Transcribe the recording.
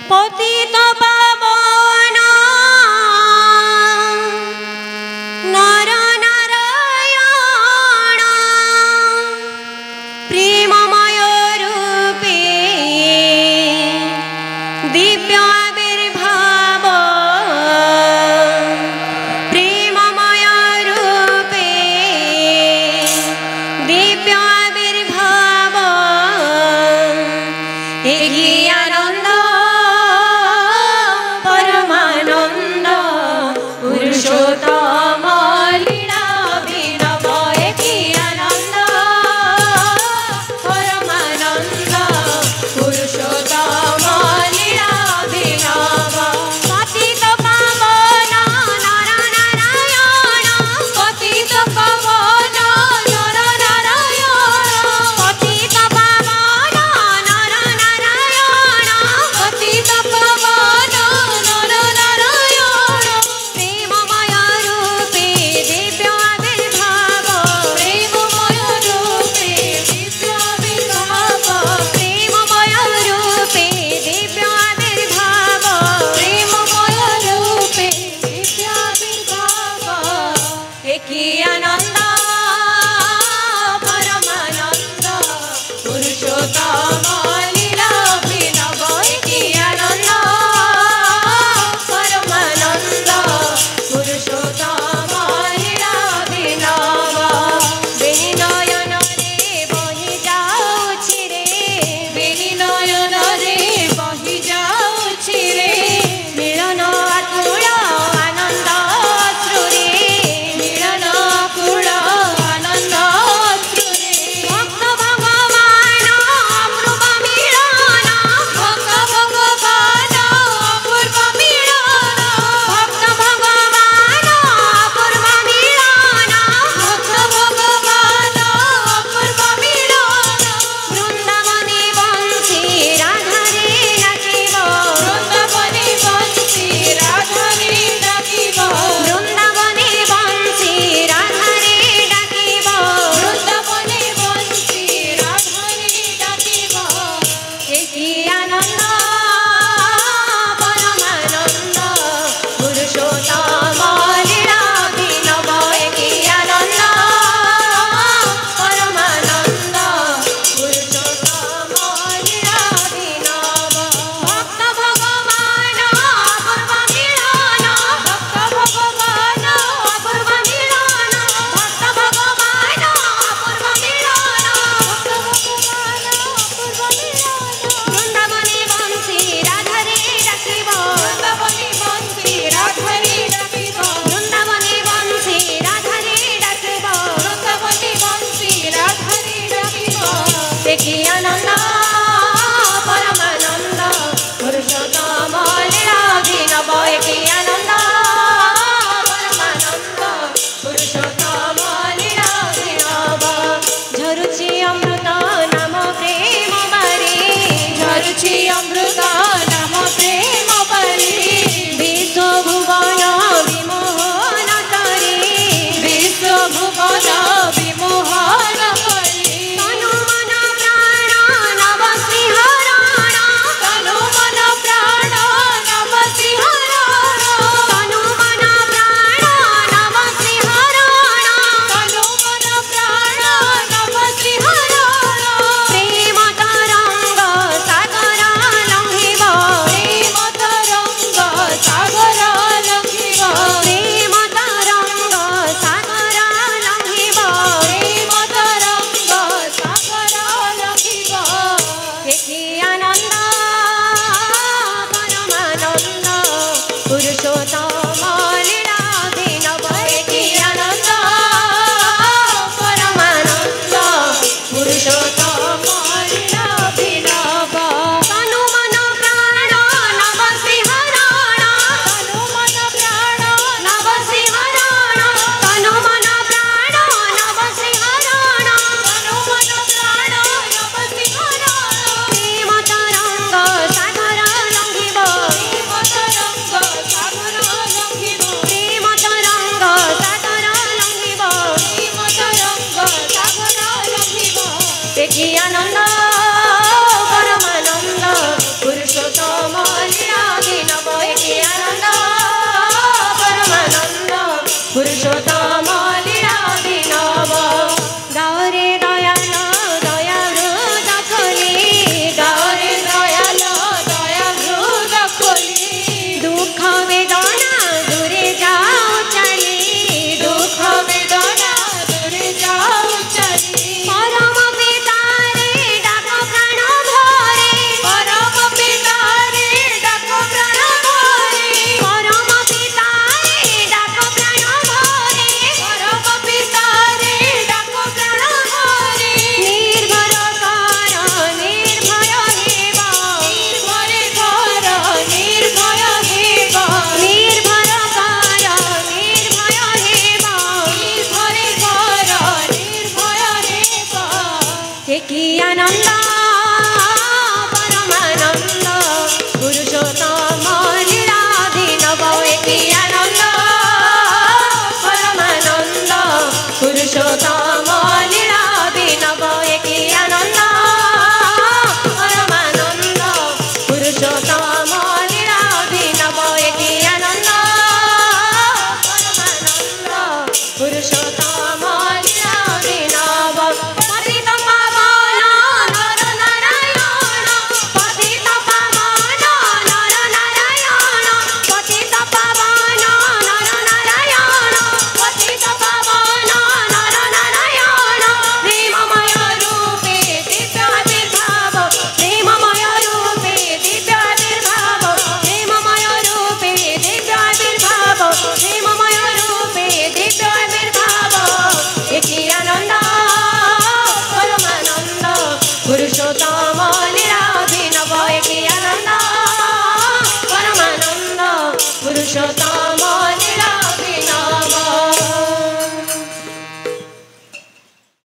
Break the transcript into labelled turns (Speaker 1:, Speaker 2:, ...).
Speaker 1: পতিত পাবন নর নারায়ণ প্রেমময় রূপে দিব্য আবির্ভাব প্রেমময় রূপে দিব্য আবির্ভাব একি আনন্দ পরমানন্দ পুরুষোত্তম লীলা বিনব একি আনন্দ পরমানন্দ পুরুষোত্তম লীলা বিনব পতিত পাবন নর নারায়ণ পতিত পাবন নর নারায়ণ পতিত পাবন নর নারায়ণ পতিত পাবন নর নারায়ণ প্রেমময় রূপে দিব্য আবির্ভাব প্রেমময় রূপে দিব্য আবির্ভাব প্রেমময় রূপে দিব্য আবির্ভাব প্রেমময় রূপে দিব্য আবির্ভাব একি আনন্দ পরমানন্দ পুরুষোত্তম লীলা বিনব একি আনন্দ পরমানন্দ পুরুষোত্তম লীলা বিনব বেনি নয়ন রে বহি যাଉଛି রে বেনি নয়ন রে বহি যাଉଛି রে মিলন আকুଳ আনন্দ অশ্রুরে মিলন আকুଳ আনন্দ অশ্রুরে ভক্ত ভগবান অমৃত पुरुषोत्तम लीलाभिनव गाओरे दयाल दया हृद खोली गाओरे दयाल दया हृद खोली दुख वेदना दूरे जाओ चली दुख वेदना दूरे जाओ चली परम पिता रे डाक प्राण भरे परम पिता रे डाक प्राण भरे परम पिता रे डाक प्राण भरे परम पिता रे डाक प्राण भरे निर्भर कर निर्भय हेबा निर्भर कर निर्भय हेबा निर्भर कर निर्भय हेबा निर्भर कर निर्भय हेबा कि आनंद परमानंद पुरुषोत्तम लीलाभिनव कि आनंद परमानंद पुरुषोत्तम लीलाभिनव कि आनंद परमानंद पुरुषोत्तम लीलाभिनव कि आनंद परमानंद पुरुषोत्तम लीलाभिनव पतित पावन नर नारायण पतित पावन नर नारायण पतित पावन नर नारायण पतित पावन नर नारायण प्रेममय रूपे दिव्याविर्भाव प्रेममय रूपे दिव्याविर्भाव प्रेममय रूपे दिव्याविर्भाव प्रेममय रूपे दिव्याविर्भाव कि आनंद परमानंद पुरुषोत्तम लीलाभिनव कि आनंद परमानंद पुरुषोत्तम